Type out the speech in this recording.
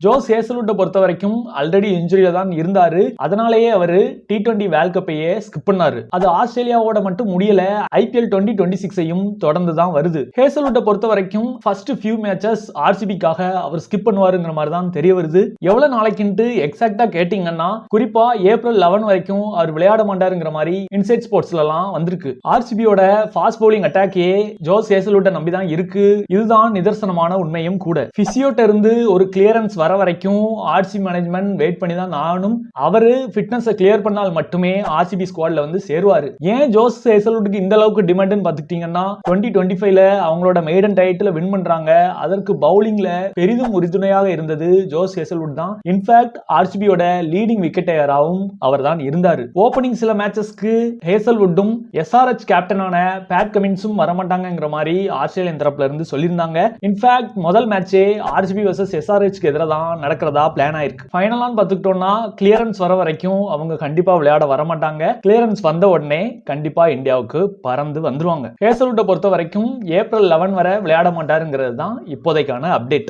Jose ஹேசல்வுட்டை பொறுத்த வரைக்கும் already இன்ஜுரியில தான் இருந்தாரு. அதனாலேயே அவரு T20 வேர்ல்ட் கப்பையே ஸ்கிப் பண்ணாரு. அது ஆஸ்திரேலியாவோட மட்டும் முடியல, IPL 2026ஐயும் தொடர்ந்து தான் வருது. ஹேசல்வுட்டை பொறுத்த வரைக்கும் ஃபர்ஸ்ட் ஃபியூ மேட்சஸ் RCBக்காக அவர் ஸ்கிப் பண்ணுவாருங்கிற மாதிரி தான் தெரிய வருது. எவ்வளவு நாளைக்குன்ட்டு எக்ஸாக்டா கேட்டீங்கன்னா குறிப்பா ஏப்ரல் 11 வரைக்கும் அவர் விளையாட மாட்டாருங்கிற மாதிரி இன்சைட் ஸ்போர்ட்ஸ்லாம் வந்திருக்கு. RCBயோட ஃபாஸ்ட் பவுலிங் அட்டாக்கே ஜோஸ் ஹேசல்வுட்டை நம்பி தான் இருக்கு. இதுதான் நிதர்சனமான உண்மையும் கூட. பிசியோட்ட இருந்து ஒரு கிளியரன்ஸ் வர வரைக்கும் RCB மேனேஜ்மெண்ட் வெயிட் பண்ணி தான் நானும் அவரு ஃபிட்னஸை கிளியர் பண்ணால் மட்டுமே RCB ஸ்குவாட்ல வந்து சேருவாரு. ஏன் ஜோஸ் ஹேசல்வுட்டுக்கு இந்த அளவுக்கு டிமாண்ட்னு பாத்துக்கிட்டீங்கன்னா 2025ல அவங்களோட மெய்டன் டைட்டில் வின் பண்றாங்க. அதற்கு பவுலிங்ல பெரிதும் உறுதுணையாக இருந்தது ஜோஸ் ஹேசல்வுட் தான். இன்ஃபேக்ட் RCBயோட லீடிங் விக்கெட் டேக்கராகவும் அவர் தான் இருந்தாரு. ஓபனிங் சில மேட்சஸ்க்கு ஹேசல்வுட்டும் SRH கேப்டனான பேட் கமின்ஸும் வரமாட்டாங்கிற மாதிரி ஆஸ்திரேலியன் தரப்புல இருந்து சொல்லியிருந்தாங்க. இன்ஃபேக்ட் முதல் மேட்சே RCB vs SRHக்கு எதிராக தான் நடக்கிறதா பிளான் ஆயிருக்கு. ஃபைனலான்னு பார்த்துக்கிட்டோம்னா கிளியரன்ஸ் வர வரைக்கும் அவங்க கண்டிப்பா விளையாட வரமாட்டாங்க. கிளியரன்ஸ் வந்த உடனே கண்டிப்பா இந்தியாவுக்கு பறந்து வந்துருவாங்க. ஹேசல்வுட்டை பொறுத்த வரைக்கும் ஏப்ரல் 11 வரை விளையாட மாட்டாருங்கிறது தான் இப்போதைக்கான அப்டேட்.